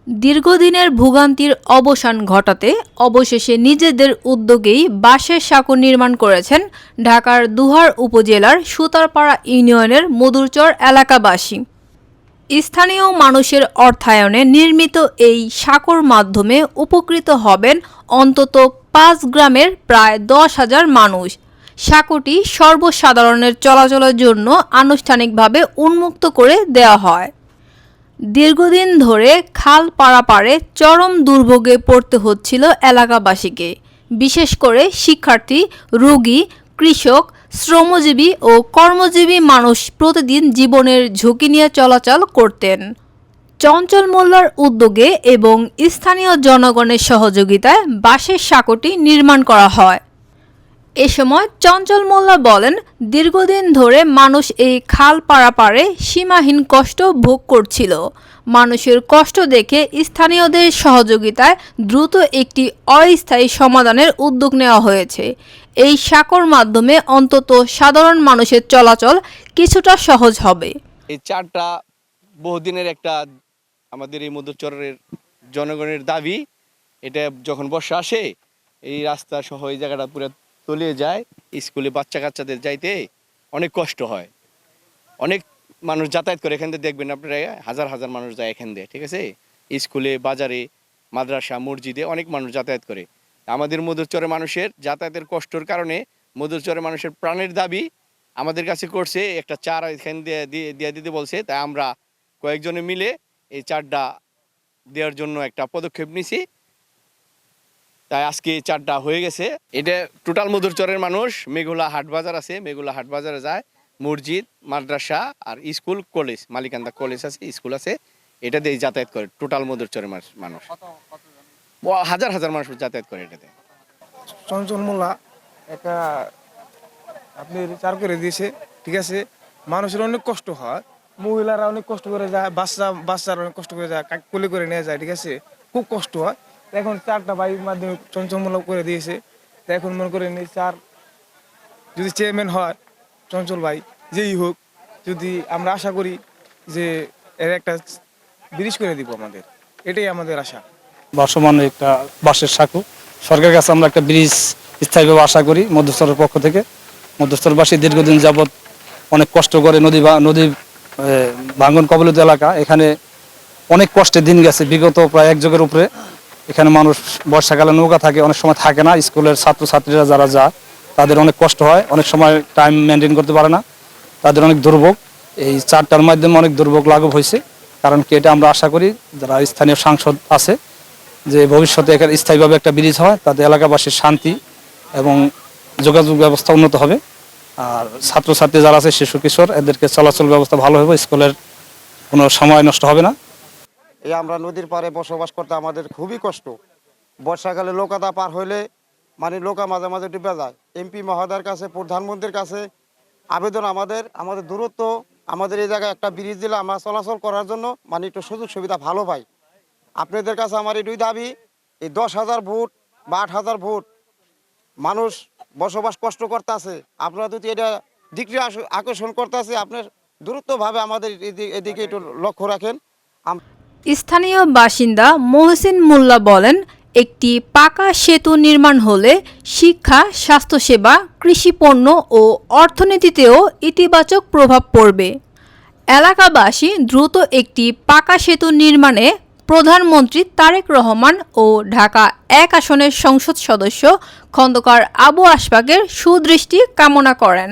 দীর্ঘদিনের ভোগান্তির অবসান ঘটাতে অবশেষে নিজেদের উদ্যোগেই বাঁশের সাঁকো নির্মাণ করেছেন ঢাকার দুহার উপজেলার সুতারপাড়া ইউনিয়নের মধুরচর এলাকাবাসী। স্থানীয় মানুষের অর্থায়নে নির্মিত এই সাঁকোর মাধ্যমে উপকৃত হবেন অন্তত ৫ গ্রামের প্রায় ১০,০০০ মানুষ। সাঁকোটি সর্বসাধারণের চলাচলের জন্য আনুষ্ঠানিকভাবে উন্মুক্ত করে দেওয়া হয়। দীর্ঘদিন ধরে খাল পারাপারে চরম দুর্ভোগে পড়তে হচ্ছিল এলাকাবাসীকে, বিশেষ করে শিক্ষার্থী, রোগী, কৃষক, শ্রমজীবী ও কর্মজীবী মানুষ প্রতিদিন জীবনের ঝুঁকি নিয়ে চলাচল করতেন। চঞ্চল মোল্লার উদ্যোগে এবং স্থানীয় জনগণের সহযোগিতায় বাঁশের সাঁকোটি নির্মাণ করা হয়। এ সময় চঞ্চল মোল্লা বলেন, দীর্ঘদিন ধরে মানুষ এই খাল পারাপারে সীমাহীন কষ্ট ভোগ করছিল। মানুষের কষ্ট দেখে স্থানীয়দের সহযোগিতায় দ্রুত একটি অস্থায়ী সমাধানের উদ্যোগ নেওয়া হয়েছে। এই সাঁকোর মাধ্যমে অন্তত সাধারণ মানুষের চলাচল কিছুটা সহজ হবে। এই চারটা বহুদিনের একটা আমাদের এই মধুচরের জনগণের দাবি। এটা যখন বর্ষা আসে এই রাস্তা সহ এই জায়গাটা পুরো তলিয়ে যায়। স্কুলে বাচ্চা কাচ্চাদের যাইতে অনেক কষ্ট হয়। অনেক মানুষ যাতায়াত করে এখান থেকে, দেখবেন আপনারা হাজার হাজার মানুষ যায় এখান দিয়ে, ঠিক আছে। স্কুলে, বাজারে, মাদ্রাসা, মসজিদে অনেক মানুষ যাতায়াত করে। আমাদের মধুচরের মানুষের যাতায়াতের কষ্টর কারণে মধুচরের মানুষের প্রাণের দাবি আমাদের কাছে করছে, একটা চার এখান দিয়ে দিতে বলছে। তাই আমরা কয়েকজনে মিলে এই চারটা দেওয়ার জন্য একটা পদক্ষেপ নিছি। তাই আজকে চারটা হয়ে গেছে। এটা টোটাল মধুরচরের মানুষ মেঘুলা হাট বাজার আছে, মেঘুলা হাট বাজারে যায়, মসজিদ, মাদ্রাসা আর স্কুল, কলেজ, মালিকান্দা কলেজ আছে, স্কুল আছে, এটা দিয়ে যাতায়াত করে টোটাল মধুরচরের মানুষ। হাজার হাজার মানুষ যাতায়াত করে এটাতে। চঞ্চল মোল্লা একটা আপনি চার করে দিয়েছে, ঠিক আছে। মানুষের অনেক কষ্ট হয়, মহিলারা অনেক কষ্ট করে যায়, বাচ্চারা অনেক কষ্ট করে যায়, কোলে করে নিয়ে যায়, ঠিক আছে। খুব কষ্ট হয়। এখন চারটা বাইকের মাধ্যমে চঞ্চল মোল্লা করে দিয়েছে। তো এখন মনে করেন এই চার যদি চেয়ারম্যান হয় চঞ্চল ভাই, যেই হোক, যদি আমরা আশা করি যে এর একটা ব্রিজ করে দিব আমাদের, এটাই আমাদের আশা। বর্তমানে একটা বাঁশের সাঁকো সরকারের কাছে আমরা একটা ব্রিজ স্থায়ীভাবে আশা করি মধ্যস্থলের পক্ষ থেকে। মধ্যস্থলবাসী দীর্ঘদিন যাবৎ অনেক কষ্ট করে নদী ভাঙ্গন কবলিত এলাকা, এখানে অনেক কষ্টে দিন গেছে বিগত প্রায় এক যুগের উপরে। এখানে মানুষ বর্ষাকালে নৌকা থাকে, অনেক সময় থাকে না। স্কুলের ছাত্রছাত্রীরা যারা যায় তাদের অনেক কষ্ট হয়, অনেক সময় টাইম মেনটেন করতে পারে না, তাদের অনেক দুর্ভোগ। এই চারটার মাধ্যমে অনেক দুর্ভোগ লাঘব হয়েছে। কারণ কি, এটা আমরা আশা করি যারা স্থানীয় সাংসদ আছে যে ভবিষ্যতে এখানে স্থায়ীভাবে একটা ব্রিজ হয়, তাতে এলাকাবাসীর শান্তি এবং যোগাযোগ ব্যবস্থা উন্নত হবে। আর ছাত্রছাত্রী যারা আছে, শিশু কিশোর, এদেরকে চলাচল ব্যবস্থা ভালো হবে, স্কুলের কোনো সময় নষ্ট হবে না। এই আমরা নদীর পাড়ে বসবাস করতে আমাদের খুবই কষ্ট। বর্ষাকালে নৌকাটা পার হইলে মানে নৌকা মাঝে মাঝে ডুবে যায়। এমপি মহোদয়ের কাছে, প্রধানমন্ত্রীর কাছে আবেদন আমাদের দূরত্ব, আমাদের এই জায়গায় একটা ব্রিজ দিলে আমরা চলাচল করার জন্য মানে একটু সুযোগ সুবিধা ভালো পাই। আপনাদের কাছে আমার এটুই দাবি, এই 10,000 ফুট বা 8,000 ফুট মানুষ বসবাস কষ্ট করতে আছে, আপনারা যদি এটা দিকটি আকর্ষণ করতে আছে, আপনার দূরত্বভাবে আমাদের এদিকে একটু লক্ষ্য রাখেন। স্থানীয় বাসিন্দা মহসিন মোল্লা বলেন, একটি পাকা সেতু নির্মাণ হলে শিক্ষা, স্বাস্থ্যসেবা, কৃষিপণ্য ও অর্থনীতিতেও ইতিবাচক প্রভাব পড়বে। এলাকাবাসী দ্রুত একটি পাকা সেতু নির্মাণে প্রধানমন্ত্রী তারেক রহমান ও ঢাকা ১ আসনের সংসদ সদস্য খন্দকার আবু আশফাকের সুদৃষ্টি কামনা করেন।